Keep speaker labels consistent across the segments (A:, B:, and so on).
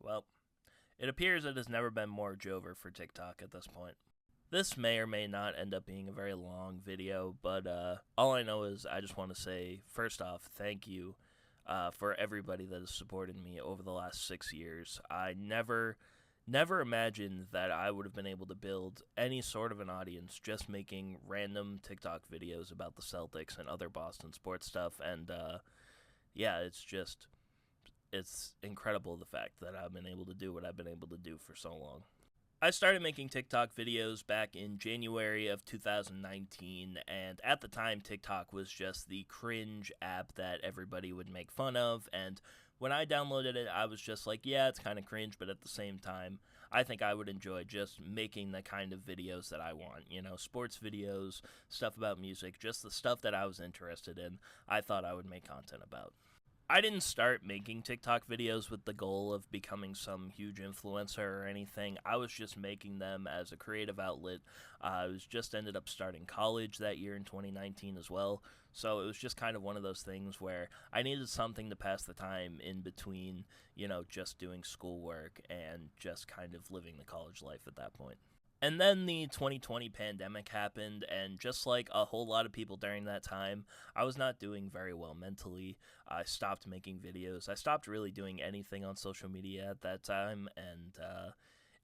A: Well, it appears it has never been more Jover for TikTok at this point. This may or may not end up being a very long video, but all I know is I just want to say, first off, thank you for everybody that has supported me over the last 6 years. I never imagined that I would have been able to build any sort of an audience just making random TikTok videos about the Celtics and other Boston sports stuff, and yeah, it's incredible the fact that I've been able to do what I've been able to do for so long. I started making TikTok videos back in January of 2019, and at the time, TikTok was just the cringe app that everybody would make fun of, and when I downloaded it, I was just like, yeah, it's kind of cringe, but at the same time, I think I would enjoy just making the kind of videos that I want, sports videos, stuff about music, just the stuff that I was interested in, I thought I would make content about. I didn't start making TikTok videos with the goal of becoming some huge influencer or anything. I was just making them as a creative outlet. I was just ended up starting college that year in 2019 as well. So it was just kind of one of those things where I needed something to pass the time in between, just doing schoolwork and just kind of living the college life at that point. And then the 2020 pandemic happened, and just like a whole lot of people during that time, I was not doing very well mentally. I stopped making videos. I stopped really doing anything on social media at that time, and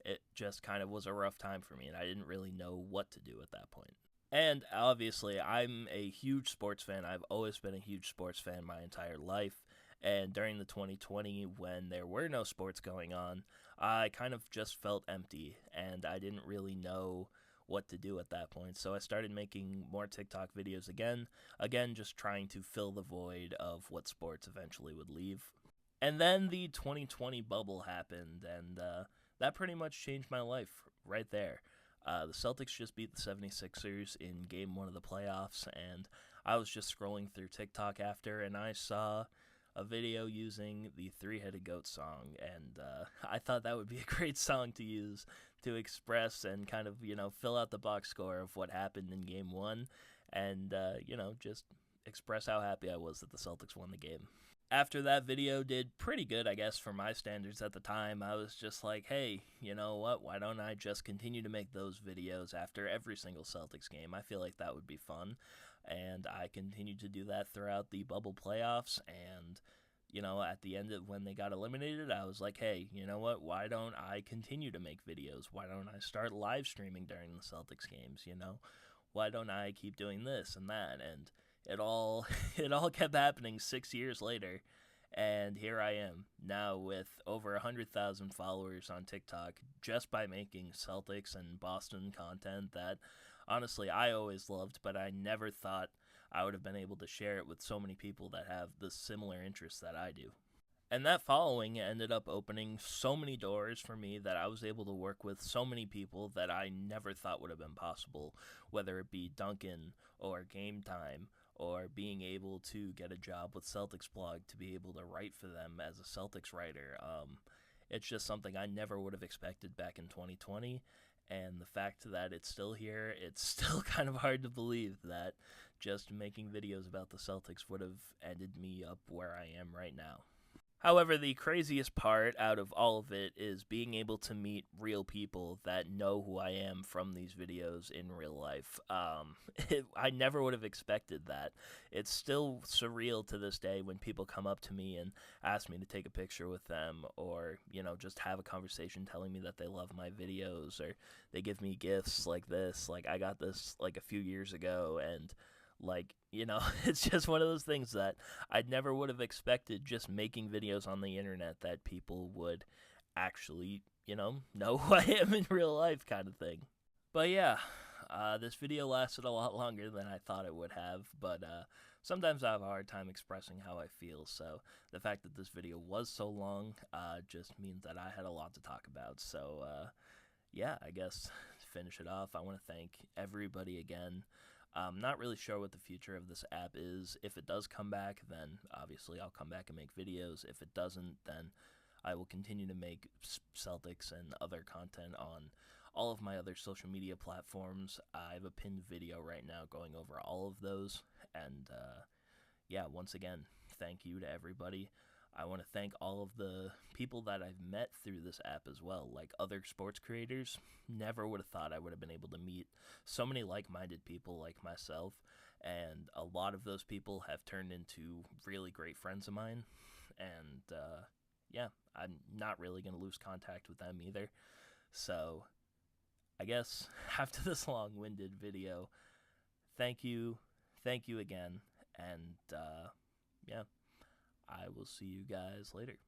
A: it just kind of was a rough time for me, and I didn't really know what to do at that point. And obviously, I'm a huge sports fan. I've always been a huge sports fan my entire life. And during the 2020, when there were no sports going on, I kind of just felt empty, and I didn't really know what to do at that point. So I started making more TikTok videos again, just trying to fill the void of what sports eventually would leave. And then the 2020 bubble happened, and that pretty much changed my life right there. The Celtics just beat the 76ers in Game 1 of the playoffs, and I was just scrolling through TikTok after, and I saw a video using the Three-Headed Goat song, and I thought that would be a great song to use to express and kind of, fill out the box score of what happened in Game 1, and, just express how happy I was that the Celtics won the game. After that video did pretty good, I guess, for my standards at the time, I was just like, hey, you know what, why don't I just continue to make those videos after every single Celtics game? I feel like that would be fun, and I continued to do that throughout the bubble playoffs, and, at the end of when they got eliminated, I was like, hey, you know what, why don't I continue to make videos? Why don't I start live streaming during the Celtics games, Why don't I keep doing this and that? And it all kept happening 6 years later, and here I am now with over 100,000 followers on TikTok just by making Celtics and Boston content that honestly I always loved, but I never thought I would have been able to share it with so many people that have the similar interests that I do. And that following ended up opening so many doors for me that I was able to work with so many people that I never thought would have been possible, whether it be Duncan or Game Time or being able to get a job with Celtics Blog to be able to write for them as a Celtics writer. It's just something I never would have expected back in 2020, and the fact that it's still here, it's still kind of hard to believe that just making videos about the Celtics would have ended me up where I am right now. However, the craziest part out of all of it is being able to meet real people that know who I am from these videos in real life. I never would have expected that. It's still surreal to this day when people come up to me and ask me to take a picture with them, or, just have a conversation telling me that they love my videos, or they give me gifts like this. Like, I got this, like, a few years ago, and it's just one of those things that I never would have expected just making videos on the internet that people would actually, know who I am in real life kind of thing. But yeah, this video lasted a lot longer than I thought it would have, but sometimes I have a hard time expressing how I feel, so the fact that this video was so long just means that I had a lot to talk about. So yeah, I guess to finish it off, I want to thank everybody again. I'm not really sure what the future of this app is. If it does come back, then obviously I'll come back and make videos. If it doesn't, then I will continue to make Celtics and other content on all of my other social media platforms. I have a pinned video right now going over all of those. And yeah, once again, thank you to everybody. I want to thank all of the people that I've met through this app as well, like other sports creators. Never would have thought I would have been able to meet so many like-minded people like myself, and a lot of those people have turned into really great friends of mine. And yeah, I'm not really going to lose contact with them either. So I guess after this long-winded video, thank you again, and yeah, I will see you guys later.